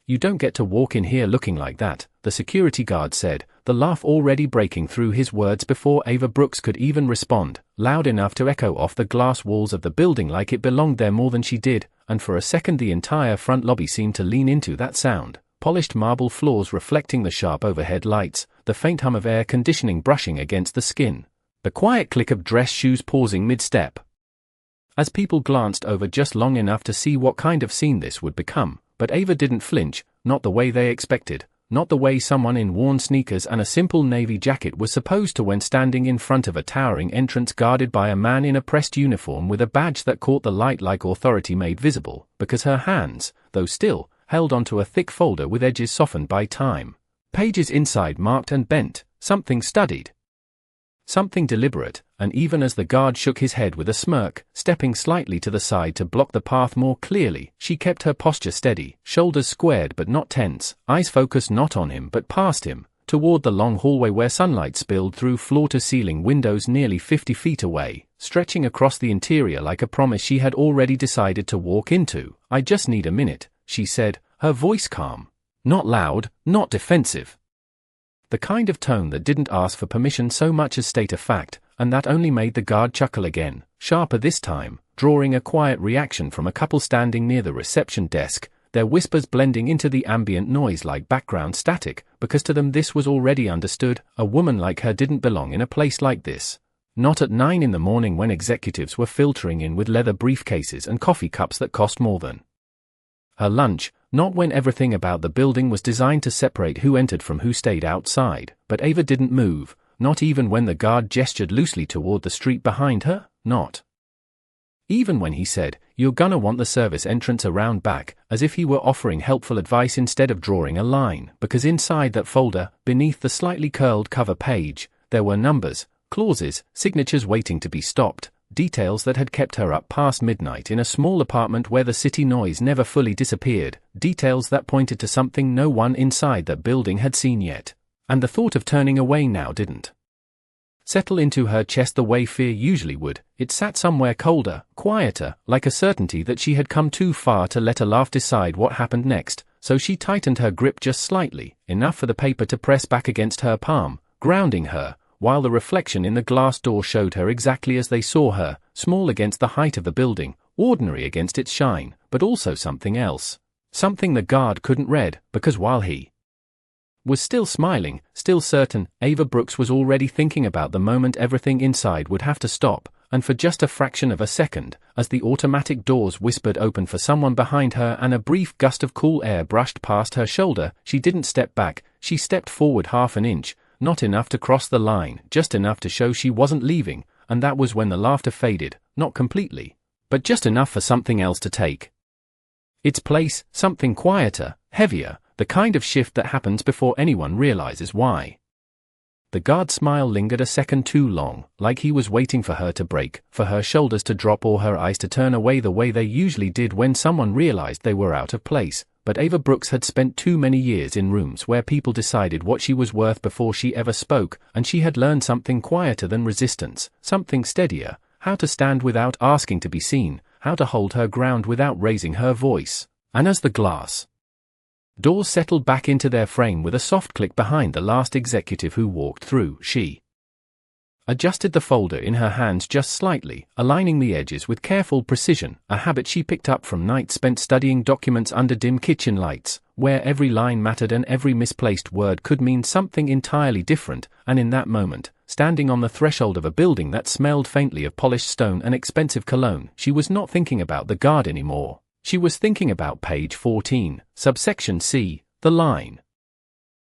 "You don't get to walk in here looking like that," the security guard said, the laugh already breaking through his words before Ava Brooks could even respond, loud enough to echo off the glass walls of the building like it belonged there more than she did, and for a second the entire front lobby seemed to lean into that sound. Polished marble floors reflecting the sharp overhead lights, the faint hum of air conditioning brushing against the skin, the quiet click of dress shoes pausing mid-step. As people glanced over just long enough to see what kind of scene this would become, but Ava didn't flinch, not the way they expected, not the way someone in worn sneakers and a simple navy jacket was supposed to when standing in front of a towering entrance guarded by a man in a pressed uniform with a badge that caught the light like authority made visible, because her hands, though still, held onto a thick folder with edges softened by time. Pages inside marked and bent, something studied. Something deliberate, and even as the guard shook his head with a smirk, stepping slightly to the side to block the path more clearly, she kept her posture steady, shoulders squared but not tense, eyes focused not on him but past him, toward the long hallway where sunlight spilled through floor-to-ceiling windows nearly 50 feet away, stretching across the interior like a promise she had already decided to walk into. "I just need a minute," she said, her voice calm. Not loud, not defensive. The kind of tone that didn't ask for permission so much as state a fact, and that only made the guard chuckle again, sharper this time, drawing a quiet reaction from a couple standing near the reception desk, their whispers blending into the ambient noise like background static, because to them this was already understood, a woman like her didn't belong in a place like this. Not at 9 in the morning when executives were filtering in with leather briefcases and coffee cups that cost more than her lunch, not when everything about the building was designed to separate who entered from who stayed outside, but Ava didn't move, not even when the guard gestured loosely toward the street behind her, not even when he said, "You're gonna want the service entrance around back," as if he were offering helpful advice instead of drawing a line, because inside that folder, beneath the slightly curled cover page, there were numbers, clauses, signatures waiting to be stopped, details that had kept her up past midnight in a small apartment where the city noise never fully disappeared, details that pointed to something no one inside that building had seen yet. And the thought of turning away now didn't settle into her chest the way fear usually would. It sat somewhere colder, quieter, like a certainty that she had come too far to let a laugh decide what happened next, so she tightened her grip just slightly, enough for the paper to press back against her palm, grounding her, while the reflection in the glass door showed her exactly as they saw her, small against the height of the building, ordinary against its shine, but also something else. Something the guard couldn't read, because while he was still smiling, still certain, Ava Brooks was already thinking about the moment everything inside would have to stop, and for just a fraction of a second, as the automatic doors whispered open for someone behind her and a brief gust of cool air brushed past her shoulder, she didn't step back, she stepped forward half an inch, not enough to cross the line, just enough to show she wasn't leaving, and that was when the laughter faded, not completely, but just enough for something else to take its place, something quieter, heavier, the kind of shift that happens before anyone realizes why. The guard's smile lingered a second too long, like he was waiting for her to break, for her shoulders to drop or her eyes to turn away the way they usually did when someone realized they were out of place. But Ava Brooks had spent too many years in rooms where people decided what she was worth before she ever spoke, and she had learned something quieter than resistance, something steadier, how to stand without asking to be seen, how to hold her ground without raising her voice. And as the glass doors settled back into their frame with a soft click behind the last executive who walked through, she adjusted the folder in her hands just slightly, aligning the edges with careful precision, a habit she picked up from nights spent studying documents under dim kitchen lights, where every line mattered and every misplaced word could mean something entirely different, and in that moment, standing on the threshold of a building that smelled faintly of polished stone and expensive cologne, she was not thinking about the guard anymore. She was thinking about page 14, subsection C, the line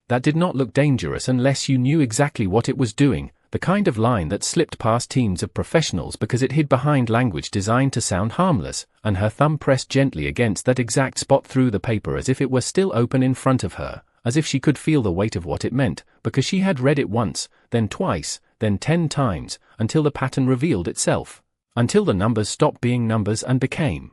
that did not look dangerous unless you knew exactly what it was doing, the kind of line that slipped past teams of professionals because it hid behind language designed to sound harmless, and her thumb pressed gently against that exact spot through the paper as if it were still open in front of her, as if she could feel the weight of what it meant, because she had read it once, then twice, then 10 times, until the pattern revealed itself, until the numbers stopped being numbers and became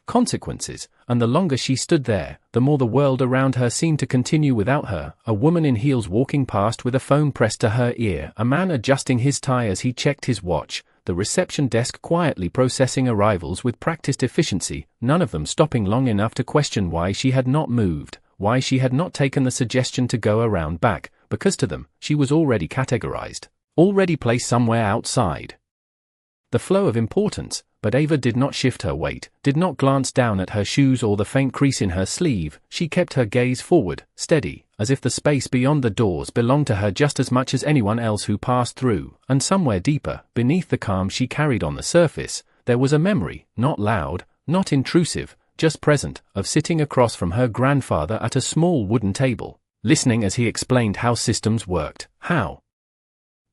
consequences, and the longer she stood there, the more the world around her seemed to continue without her, a woman in heels walking past with a phone pressed to her ear, a man adjusting his tie as he checked his watch, the reception desk quietly processing arrivals with practiced efficiency, none of them stopping long enough to question why she had not moved, why she had not taken the suggestion to go around back, because to them, she was already categorized, already placed somewhere outside the flow of importance. But Ava did not shift her weight, did not glance down at her shoes or the faint crease in her sleeve. She kept her gaze forward, steady, as if the space beyond the doors belonged to her just as much as anyone else who passed through, and somewhere deeper, beneath the calm she carried on the surface, there was a memory, not loud, not intrusive, just present, of sitting across from her grandfather at a small wooden table, listening as he explained how systems worked, how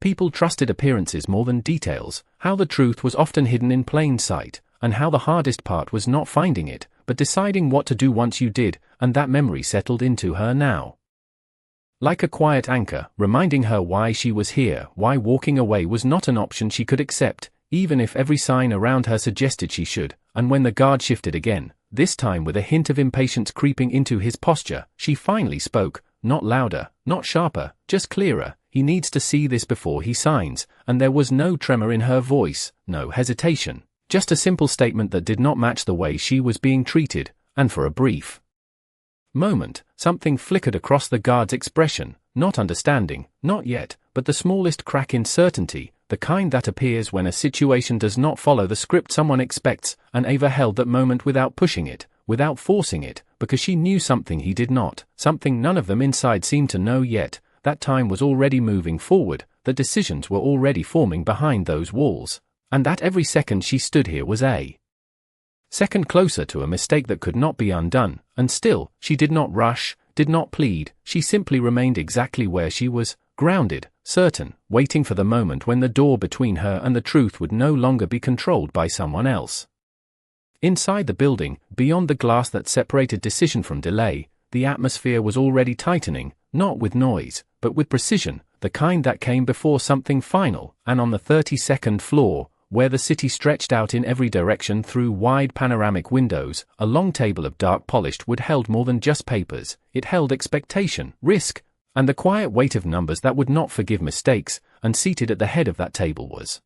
people trusted appearances more than details, how the truth was often hidden in plain sight, and how the hardest part was not finding it, but deciding what to do once you did, and that memory settled into her now. Like a quiet anchor, reminding her why she was here, why walking away was not an option she could accept, even if every sign around her suggested she should. And when the guard shifted again, this time with a hint of impatience creeping into his posture, she finally spoke, not louder, not sharper, just clearer. He needs to see this before he signs, and there was no tremor in her voice, no hesitation, just a simple statement that did not match the way she was being treated, and for a brief moment, something flickered across the guard's expression, not understanding, not yet, but the smallest crack in certainty, the kind that appears when a situation does not follow the script someone expects, and Ava held that moment without pushing it, without forcing it, because she knew something he did not, something none of them inside seemed to know yet. That time was already moving forward, the decisions were already forming behind those walls, and that every second she stood here was a second closer to a mistake that could not be undone, and still, she did not rush, did not plead, she simply remained exactly where she was, grounded, certain, waiting for the moment when the door between her and the truth would no longer be controlled by someone else. Inside the building, beyond the glass that separated decision from delay, the atmosphere was already tightening, not with noise, but with precision, the kind that came before something final, and on the 32nd floor, where the city stretched out in every direction through wide panoramic windows, a long table of dark polished wood held more than just papers. It held expectation, risk, and the quiet weight of numbers that would not forgive mistakes, and seated at the head of that table was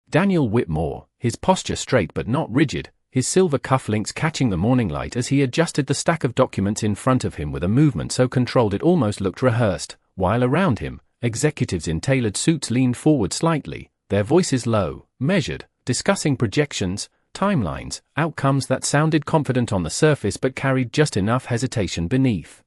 Daniel Whitmore, his posture straight but not rigid, his silver cufflinks catching the morning light as he adjusted the stack of documents in front of him with a movement so controlled it almost looked rehearsed, while around him, executives in tailored suits leaned forward slightly, their voices low, measured, discussing projections, timelines, outcomes that sounded confident on the surface but carried just enough hesitation beneath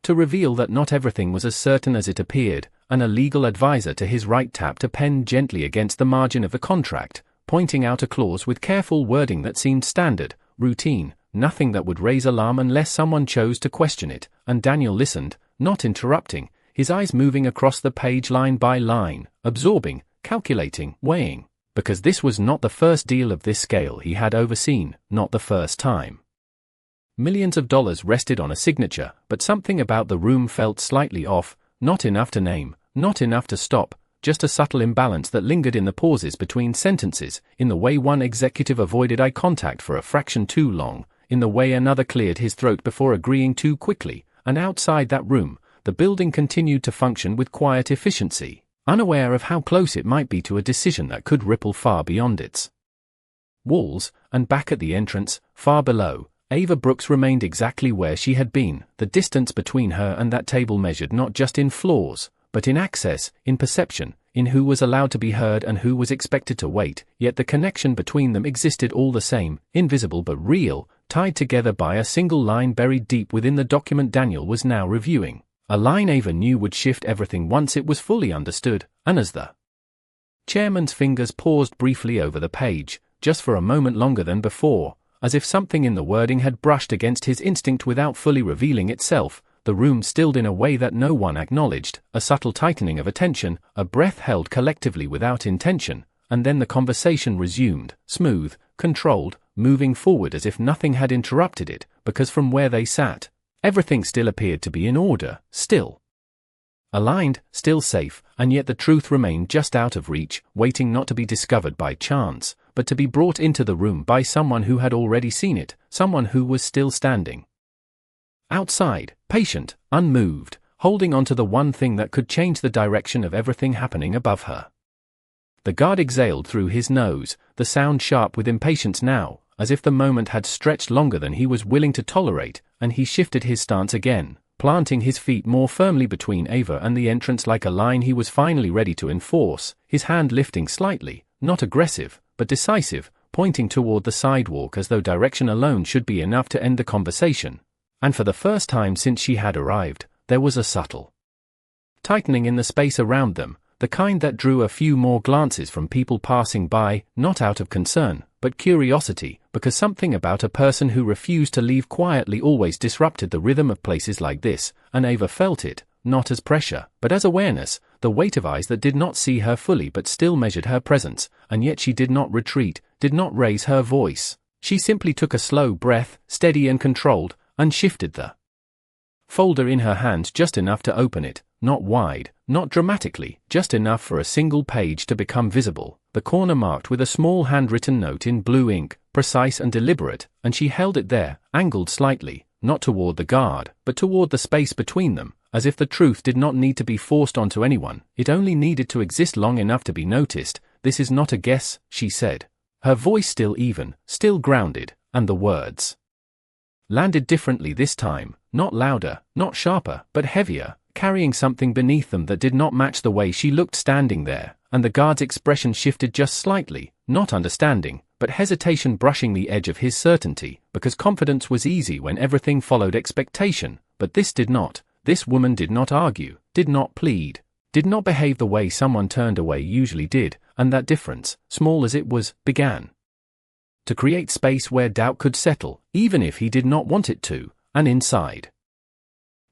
to reveal that not everything was as certain as it appeared. And a legal advisor to his right tapped a pen gently against the margin of the contract, pointing out a clause with careful wording that seemed standard, routine, nothing that would raise alarm unless someone chose to question it, and Daniel listened, not interrupting, his eyes moving across the page line by line, absorbing, calculating, weighing, because this was not the first deal of this scale he had overseen, not the first time. Millions of dollars rested on a signature, but something about the room felt slightly off, not enough to name, not enough to stop, just a subtle imbalance that lingered in the pauses between sentences, in the way one executive avoided eye contact for a fraction too long, in the way another cleared his throat before agreeing too quickly, and outside that room, the building continued to function with quiet efficiency, unaware of how close it might be to a decision that could ripple far beyond its walls, and back at the entrance, far below, Ava Brooks remained exactly where she had been. The distance between her and that table measured not just in floors, but in access, in perception, in who was allowed to be heard and who was expected to wait, yet the connection between them existed all the same, invisible but real, tied together by a single line buried deep within the document Daniel was now reviewing. A line Ava knew would shift everything once it was fully understood, and as the chairman's fingers paused briefly over the page, just for a moment longer than before, as if something in the wording had brushed against his instinct without fully revealing itself, the room stilled in a way that no one acknowledged, a subtle tightening of attention, a breath held collectively without intention, and then the conversation resumed, smooth, controlled, moving forward as if nothing had interrupted it, because from where they sat, everything still appeared to be in order, still aligned, still safe, and yet the truth remained just out of reach, waiting not to be discovered by chance, but to be brought into the room by someone who had already seen it, someone who was still standing outside, patient, unmoved, holding on to the one thing that could change the direction of everything happening above her. The guard exhaled through his nose, the sound sharp with impatience now, as if the moment had stretched longer than he was willing to tolerate, and he shifted his stance again, planting his feet more firmly between Ava and the entrance like a line he was finally ready to enforce, his hand lifting slightly, not aggressive, but decisive, pointing toward the sidewalk as though direction alone should be enough to end the conversation. And for the first time since she had arrived, there was a subtle tightening in the space around them, the kind that drew a few more glances from people passing by, not out of concern, but curiosity, because something about a person who refused to leave quietly always disrupted the rhythm of places like this, and Ava felt it, not as pressure, but as awareness, the weight of eyes that did not see her fully but still measured her presence, and yet she did not retreat, did not raise her voice. She simply took a slow breath, steady and controlled, and shifted the folder in her hands just enough to open it, not wide, not dramatically, just enough for a single page to become visible, the corner marked with a small handwritten note in blue ink, precise and deliberate, and she held it there, angled slightly, not toward the guard, but toward the space between them, as if the truth did not need to be forced onto anyone, it only needed to exist long enough to be noticed. "This is not a guess," she said. Her voice still even, still grounded, and the words landed differently this time, not louder, not sharper, but heavier, carrying something beneath them that did not match the way she looked standing there, and the guard's expression shifted just slightly, not understanding, but hesitation brushing the edge of his certainty, because confidence was easy when everything followed expectation, but this did not. This woman did not argue, did not plead, did not behave the way someone turned away usually did, and that difference, small as it was, began to create space where doubt could settle, even if he did not want it to, and inside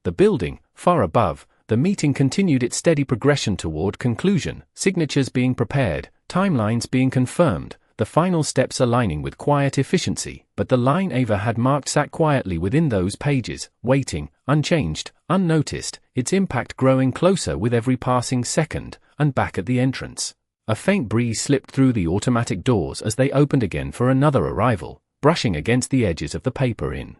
the building, far above, the meeting continued its steady progression toward conclusion, signatures being prepared, timelines being confirmed, the final steps aligning with quiet efficiency, but the line Ava had marked sat quietly within those pages, waiting, unchanged, unnoticed, its impact growing closer with every passing second, and back at the entrance. A faint breeze slipped through the automatic doors as they opened again for another arrival, brushing against the edges of the paper in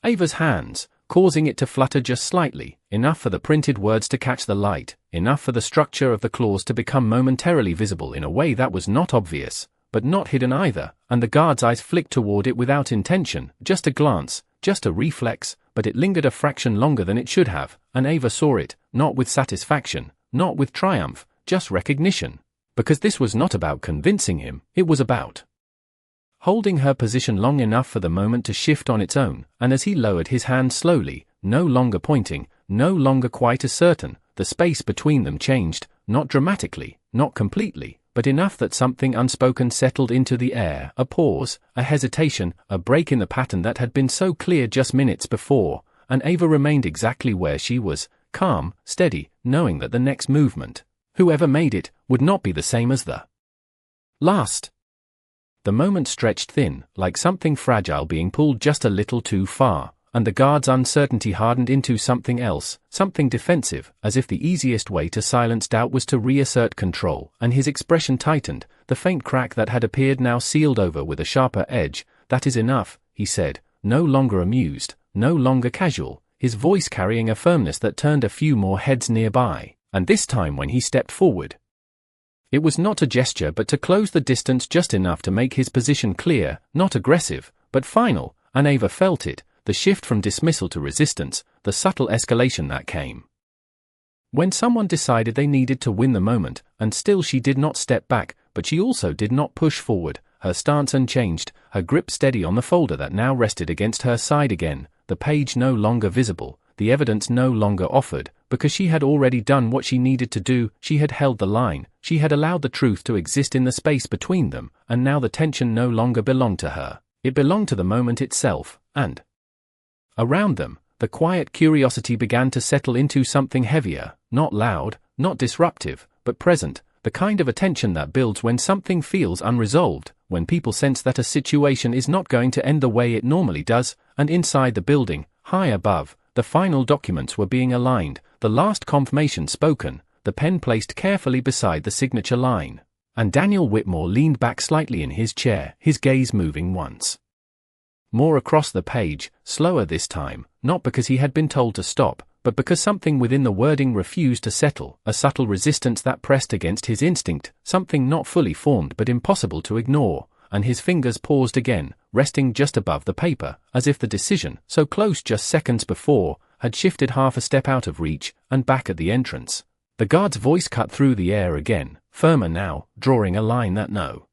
Ava's hands, causing it to flutter just slightly, enough for the printed words to catch the light, enough for the structure of the clause to become momentarily visible in a way that was not obvious, but not hidden either, and the guard's eyes flicked toward it without intention, just a glance, just a reflex, but it lingered a fraction longer than it should have, and Ava saw it, not with satisfaction, not with triumph, just recognition. Because this was not about convincing him, it was about holding her position long enough for the moment to shift on its own, and as he lowered his hand slowly, no longer pointing, no longer quite as certain, the space between them changed, not dramatically, not completely, but enough that something unspoken settled into the air, a pause, a hesitation, a break in the pattern that had been so clear just minutes before, and Ava remained exactly where she was, calm, steady, knowing that the next movement, whoever made it, would not be the same as the last. The moment stretched thin, like something fragile being pulled just a little too far, and the guard's uncertainty hardened into something else, something defensive, as if the easiest way to silence doubt was to reassert control, and his expression tightened, the faint crack that had appeared now sealed over with a sharper edge. "That is enough," he said, no longer amused, no longer casual, his voice carrying a firmness that turned a few more heads nearby, and this time when he stepped forward, it was not a gesture but to close the distance just enough to make his position clear, not aggressive, but final, and Ava felt it, the shift from dismissal to resistance, the subtle escalation that came when someone decided they needed to win the moment, and still she did not step back, but she also did not push forward, her stance unchanged, her grip steady on the folder that now rested against her side again, the page no longer visible, the evidence no longer offered, because she had already done what she needed to do. She had held the line, she had allowed the truth to exist in the space between them, and now the tension no longer belonged to her, it belonged to the moment itself, and around them, the quiet curiosity began to settle into something heavier, not loud, not disruptive, but present, the kind of attention that builds when something feels unresolved, when people sense that a situation is not going to end the way it normally does, and inside the building, high above, the final documents were being aligned, the last confirmation spoken, the pen placed carefully beside the signature line, and Daniel Whitmore leaned back slightly in his chair, his gaze moving once more across the page, slower this time, not because he had been told to stop, but because something within the wording refused to settle, a subtle resistance that pressed against his instinct, something not fully formed but impossible to ignore, and his fingers paused again, resting just above the paper, as if the decision, so close just seconds before, had shifted half a step out of reach, and back at the entrance. The guard's voice cut through the air again, firmer now, drawing a line that no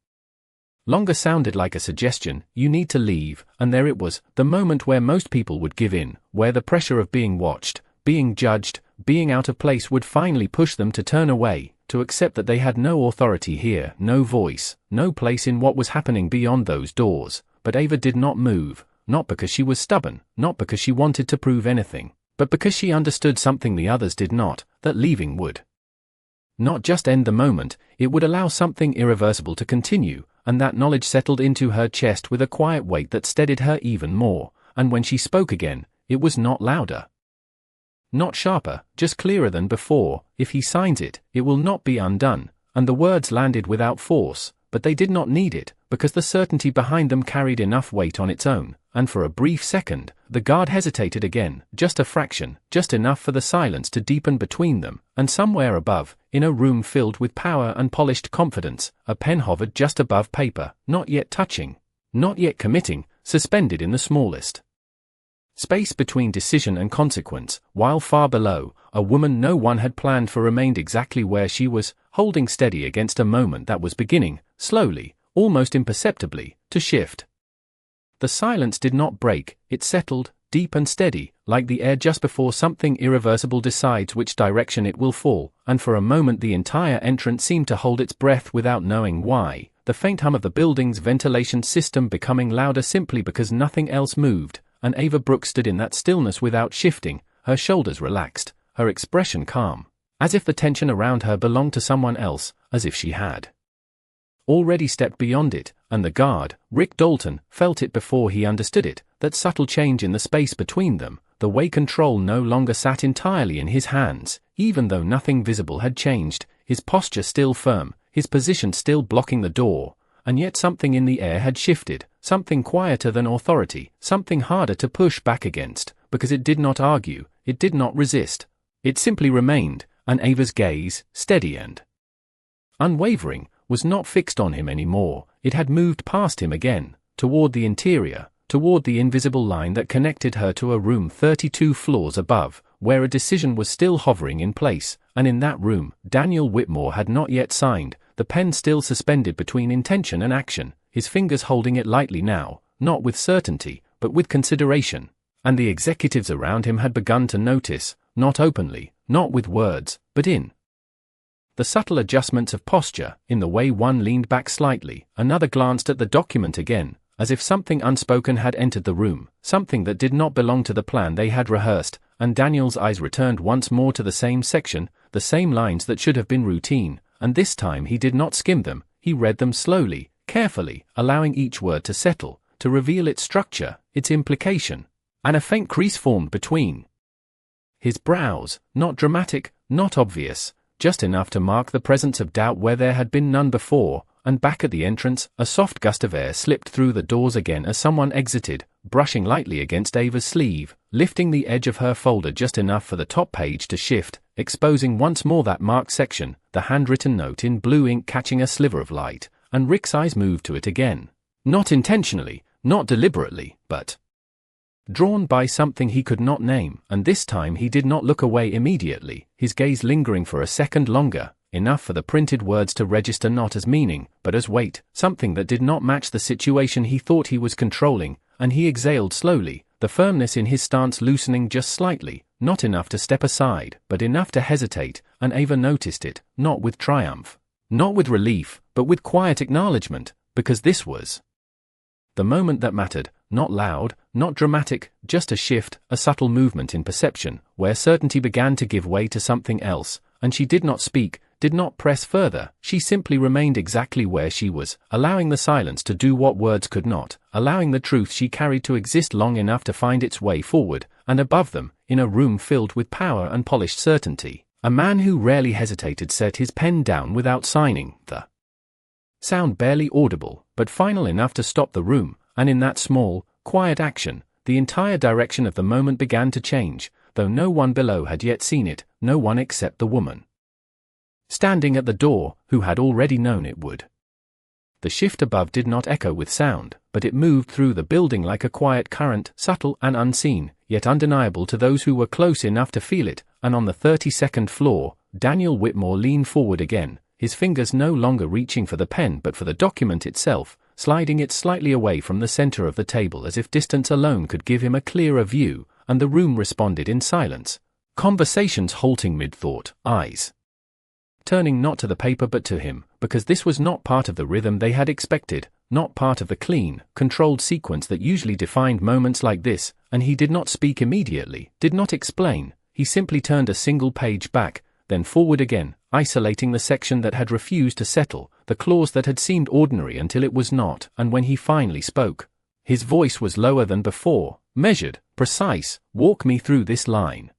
longer sounded like a suggestion. You need to leave, and there it was, the moment where most people would give in, where the pressure of being watched, being judged, being out of place would finally push them to turn away, to accept that they had no authority here, no voice, no place in what was happening beyond those doors. But Ava did not move, not because she was stubborn, not because she wanted to prove anything, but because she understood something the others did not, that leaving would not just end the moment, it would allow something irreversible to continue, and that knowledge settled into her chest with a quiet weight that steadied her even more, and when she spoke again, it was not louder, not sharper, just clearer than before. If he signs it, it will not be undone, and the words landed without force, but they did not need it, because the certainty behind them carried enough weight on its own, and for a brief second, the guard hesitated again, just a fraction, just enough for the silence to deepen between them, and somewhere above, in a room filled with power and polished confidence, a pen hovered just above paper, not yet touching, not yet committing, suspended in the smallest space between decision and consequence, while far below, a woman no one had planned for remained exactly where she was, holding steady against a moment that was beginning, slowly, almost imperceptibly, to shift. The silence did not break, it settled, deep and steady, like the air just before something irreversible decides which direction it will fall, and for a moment the entire entrance seemed to hold its breath without knowing why, the faint hum of the building's ventilation system becoming louder simply because nothing else moved, and Ava Brooks stood in that stillness without shifting, her shoulders relaxed, her expression calm, as if the tension around her belonged to someone else, as if she had already stepped beyond it, and the guard, Rick Dalton, felt it before he understood it, that subtle change in the space between them, the way control no longer sat entirely in his hands, even though nothing visible had changed, his posture still firm, his position still blocking the door, and yet something in the air had shifted, something quieter than authority, something harder to push back against, because it did not argue, it did not resist. It simply remained, and Ava's gaze, steady and unwavering, was not fixed on him anymore. It had moved past him again, toward the interior, toward the invisible line that connected her to a room 32 floors above, where a decision was still hovering in place, and in that room, Daniel Whitmore had not yet signed, the pen still suspended between intention and action, his fingers holding it lightly now, not with certainty, but with consideration. And the executives around him had begun to notice, not openly, not with words, but in the subtle adjustments of posture, in the way one leaned back slightly, another glanced at the document again, as if something unspoken had entered the room, something that did not belong to the plan they had rehearsed, and Daniel's eyes returned once more to the same section, the same lines that should have been routine, and this time he did not skim them, he read them slowly, carefully, allowing each word to settle, to reveal its structure, its implication, and a faint crease formed between his brows, not dramatic, not obvious, just enough to mark the presence of doubt where there had been none before, and back at the entrance, a soft gust of air slipped through the doors again as someone exited, brushing lightly against Ava's sleeve, lifting the edge of her folder just enough for the top page to shift, exposing once more that marked section, the handwritten note in blue ink catching a sliver of light, and Rick's eyes moved to it again. Not intentionally, not deliberately, but drawn by something he could not name, and this time he did not look away immediately, his gaze lingering for a second longer, enough for the printed words to register not as meaning, but as weight, something that did not match the situation he thought he was controlling, and he exhaled slowly, the firmness in his stance loosening just slightly, not enough to step aside, but enough to hesitate, and Ava noticed it, not with triumph, not with relief, but with quiet acknowledgement, because this was the moment that mattered, not loud, not dramatic, just a shift, a subtle movement in perception, where certainty began to give way to something else, and she did not speak, did not press further, she simply remained exactly where she was, allowing the silence to do what words could not, allowing the truth she carried to exist long enough to find its way forward, and above them, in a room filled with power and polished certainty, a man who rarely hesitated set his pen down without signing, the sound barely audible, but final enough to stop the room, and in that small, quiet action, the entire direction of the moment began to change. though no one below had yet seen it, no one except the woman standing at the door, who had already known it would. The shift above did not echo with sound, but it moved through the building like a quiet current, subtle and unseen, yet undeniable to those who were close enough to feel it, and on the 32nd floor, Daniel Whitmore leaned forward again, his fingers no longer reaching for the pen but for the document itself, sliding it slightly away from the center of the table as if distance alone could give him a clearer view, and the room responded in silence. Conversations halting mid-thought, eyes turning not to the paper but to him, because this was not part of the rhythm they had expected, not part of the clean, controlled sequence that usually defined moments like this, and he did not speak immediately, did not explain, he simply turned a single page back, then forward again, isolating the section that had refused to settle, the clause that had seemed ordinary until it was not, and when he finally spoke, his voice was lower than before, measured, precise. "Walk me through this line."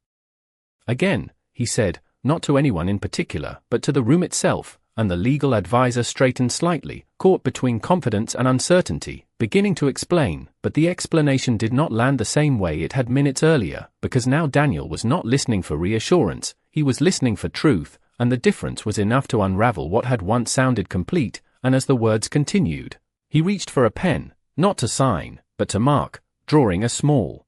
Again, he said, not to anyone in particular, but to the room itself, and the legal advisor straightened slightly, caught between confidence and uncertainty, beginning to explain, but the explanation did not land the same way it had minutes earlier, because now Daniel was not listening for reassurance, he was listening for truth, and the difference was enough to unravel what had once sounded complete, and as the words continued, he reached for a pen, not to sign, but to mark, drawing a small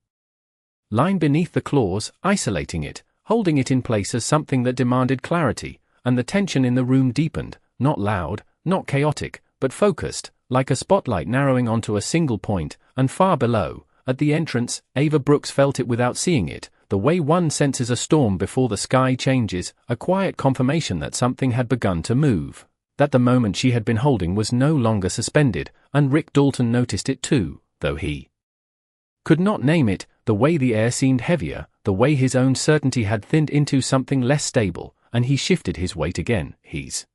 line beneath the clause, isolating it, holding it in place as something that demanded clarity, and the tension in the room deepened, not loud, not chaotic, but focused, like a spotlight narrowing onto a single point, and far below, at the entrance, Ava Brooks felt it without seeing it, the way one senses a storm before the sky changes, a quiet confirmation that something had begun to move, that the moment she had been holding was no longer suspended, and Rick Dalton noticed it too, though he could not name it, the way the air seemed heavier, the way his own certainty had thinned into something less stable, and he shifted his weight again, his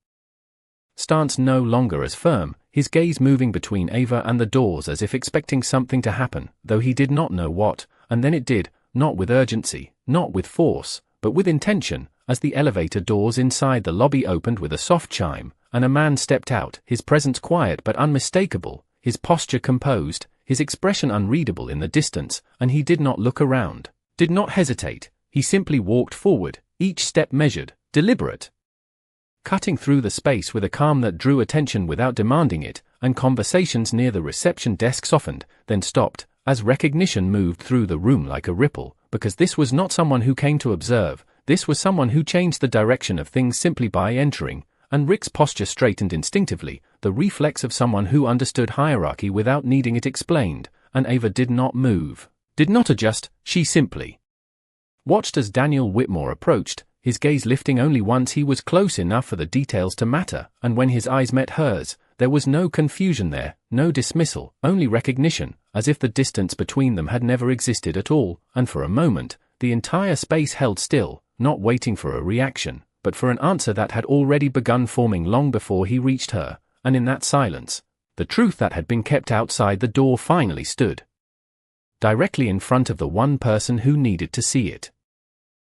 stance no longer as firm, his gaze moving between Ava and the doors as if expecting something to happen, though he did not know what, and then it did, not with urgency, not with force, but with intention, as the elevator doors inside the lobby opened with a soft chime, and a man stepped out, his presence quiet but unmistakable, his posture composed, his expression unreadable in the distance, and he did not look around, did not hesitate, he simply walked forward, each step measured, deliberate, cutting through the space with a calm that drew attention without demanding it, and conversations near the reception desk softened, then stopped, as recognition moved through the room like a ripple, because this was not someone who came to observe, this was someone who changed the direction of things simply by entering, and Rick's posture straightened instinctively, the reflex of someone who understood hierarchy without needing it explained, and Ava did not move, did not adjust, she simply watched as Daniel Whitmore approached, his gaze lifting only once he was close enough for the details to matter, and when his eyes met hers, there was no confusion there, no dismissal, only recognition, as if the distance between them had never existed at all, and for a moment, the entire space held still, not waiting for a reaction, but for an answer that had already begun forming long before he reached her, and in that silence, the truth that had been kept outside the door finally stood directly in front of the one person who needed to see it.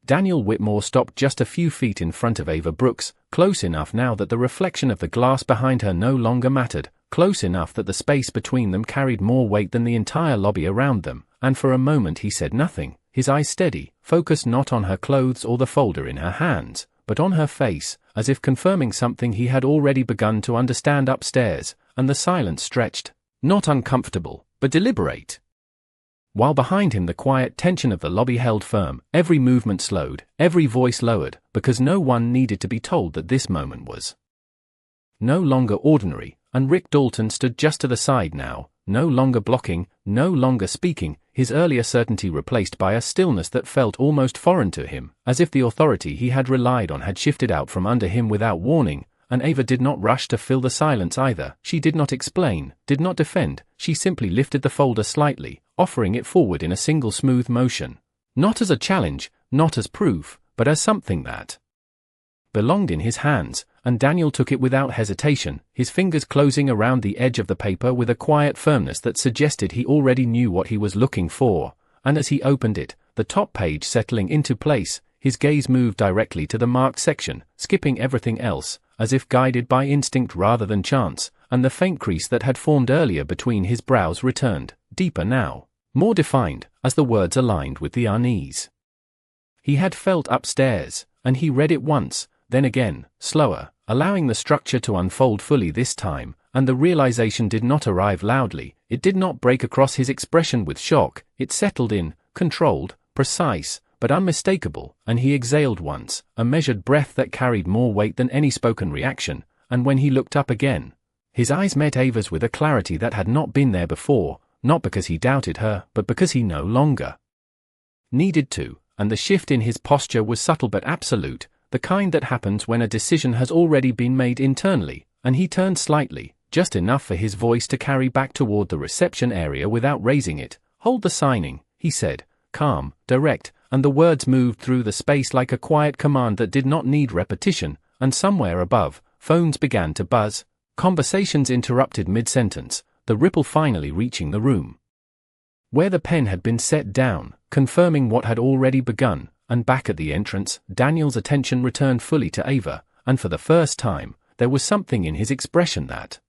Daniel Whitmore stopped just a few feet in front of Ava Brooks, close enough now that the reflection of the glass behind her no longer mattered, close enough that the space between them carried more weight than the entire lobby around them, and for a moment he said nothing, his eyes steady, focused not on her clothes or the folder in her hands, but on her face, as if confirming something he had already begun to understand upstairs, and the silence stretched, not uncomfortable, but deliberate. While behind him the quiet tension of the lobby held firm, every movement slowed, every voice lowered, because no one needed to be told that this moment was no longer ordinary, and Rick Dalton stood just to the side now, no longer blocking, no longer speaking, his earlier certainty replaced by a stillness that felt almost foreign to him, as if the authority he had relied on had shifted out from under him without warning, and Ava did not rush to fill the silence either, she did not explain, did not defend, she simply lifted the folder slightly, offering it forward in a single smooth motion. Not as a challenge, not as proof, but as something that belonged in his hands, and Daniel took it without hesitation, his fingers closing around the edge of the paper with a quiet firmness that suggested he already knew what he was looking for, and as he opened it, the top page settling into place, his gaze moved directly to the marked section, skipping everything else, as if guided by instinct rather than chance, and the faint crease that had formed earlier between his brows returned, deeper now, more defined, as the words aligned with the unease He had felt upstairs, and he read it once, then again, slower, allowing the structure to unfold fully this time, and the realization did not arrive loudly, it did not break across his expression with shock, it settled in, controlled, precise, but unmistakable, and he exhaled once, a measured breath that carried more weight than any spoken reaction, and when he looked up again, his eyes met Ava's with a clarity that had not been there before, not because he doubted her, but because he no longer needed to, and the shift in his posture was subtle but absolute, the kind that happens when a decision has already been made internally, and he turned slightly, just enough for his voice to carry back toward the reception area without raising it. "Hold the signing," he said, calm, direct, and the words moved through the space like a quiet command that did not need repetition, and somewhere above, phones began to buzz, conversations interrupted mid-sentence, the ripple finally reaching the room where the pen had been set down, confirming what had already begun, and back at the entrance, Daniel's attention returned fully to Ava, and for the first time, there was something in his expression that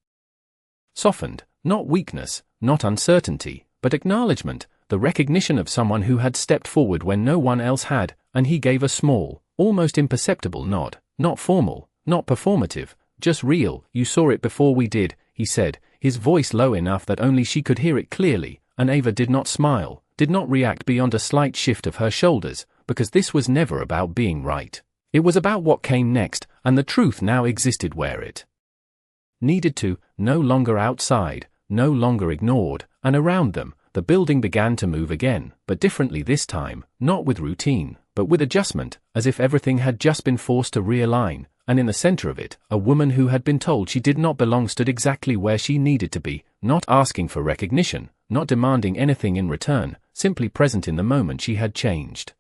softened, not weakness, not uncertainty, but acknowledgement, the recognition of someone who had stepped forward when no one else had, and he gave a small, almost imperceptible nod, not formal, not performative, just real. "You saw it before we did," he said, his voice low enough that only she could hear it clearly, and Ava did not smile, did not react beyond a slight shift of her shoulders, because this was never about being right. It was about what came next, and the truth now existed where it needed to, no longer outside, no longer ignored, and around them, the building began to move again, but differently this time, not with routine, but with adjustment, as if everything had just been forced to realign, and in the center of it, a woman who had been told she did not belong stood exactly where she needed to be, not asking for recognition, not demanding anything in return, simply present in the moment she had changed.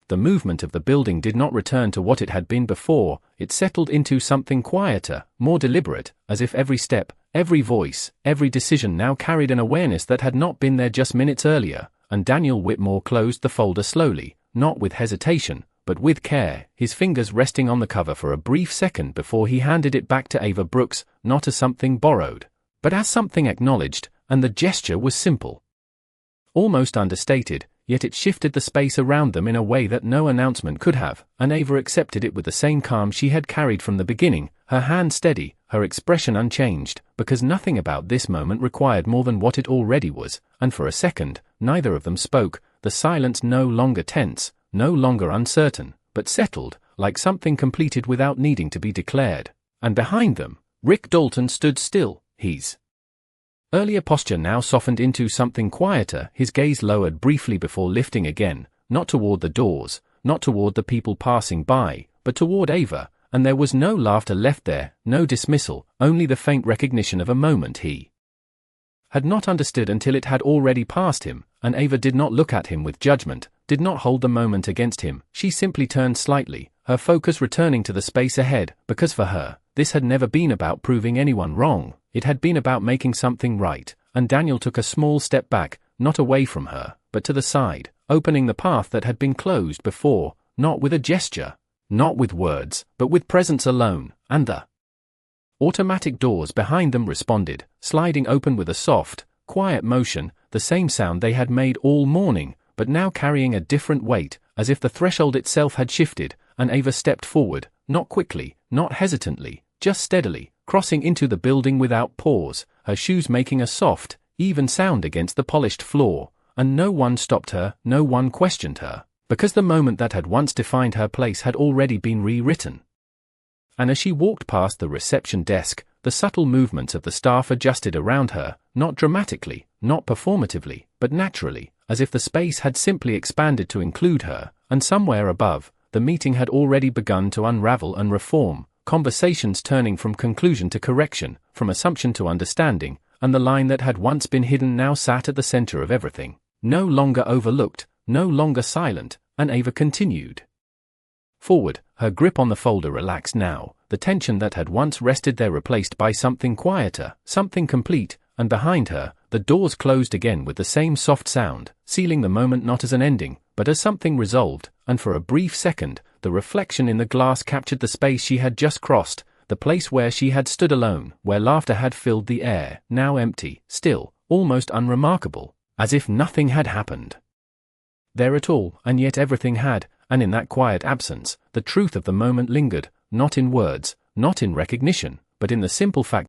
The movement of the building did not return to what it had been before, it settled into something quieter, more deliberate, as if every step, every voice, every decision now carried an awareness that had not been there just minutes earlier, and Daniel Whitmore closed the folder slowly, not with hesitation, but with care, his fingers resting on the cover for a brief second before he handed it back to Ava Brooks, not as something borrowed, but as something acknowledged, and the gesture was simple, almost understated, yet it shifted the space around them in a way that no announcement could have, and Ava accepted it with the same calm she had carried from the beginning, her hand steady, her expression unchanged, because nothing about this moment required more than what it already was, and for a second, neither of them spoke, the silence no longer tense, no longer uncertain, but settled, like something completed without needing to be declared. And behind them, Rick Dalton stood still, his earlier posture now softened into something quieter, his gaze lowered briefly before lifting again, not toward the doors, not toward the people passing by, but toward Ava, and there was no laughter left there, no dismissal, only the faint recognition of a moment he had not understood until it had already passed him, and Ava did not look at him with judgment, did not hold the moment against him, she simply turned slightly, her focus returning to the space ahead, because for her, this had never been about proving anyone wrong, it had been about making something right, and Daniel took a small step back, not away from her, but to the side, opening the path that had been closed before, not with a gesture, not with words, but with presence alone, and the automatic doors behind them responded, sliding open with a soft, quiet motion, the same sound they had made all morning, but now carrying a different weight, as if the threshold itself had shifted, and Ava stepped forward, not quickly, not hesitantly, just steadily, crossing into the building without pause, her shoes making a soft, even sound against the polished floor, and no one stopped her, no one questioned her, because the moment that had once defined her place had already been rewritten. And as she walked past the reception desk, the subtle movements of the staff adjusted around her, not dramatically, not performatively, but naturally, as if the space had simply expanded to include her, and somewhere above, the meeting had already begun to unravel and reform, conversations turning from conclusion to correction, from assumption to understanding, and the line that had once been hidden now sat at the center of everything, no longer overlooked, no longer silent, and Ava continued forward, her grip on the folder relaxed now, the tension that had once rested there replaced by something quieter, something complete, and behind her, the doors closed again with the same soft sound, sealing the moment not as an ending, but as something resolved, and for a brief second, the reflection in the glass captured the space she had just crossed, the place where she had stood alone, where laughter had filled the air, now empty, still, almost unremarkable, as if nothing had happened there at all, and yet everything had, and in that quiet absence, the truth of the moment lingered, not in words, not in recognition, but in the simple fact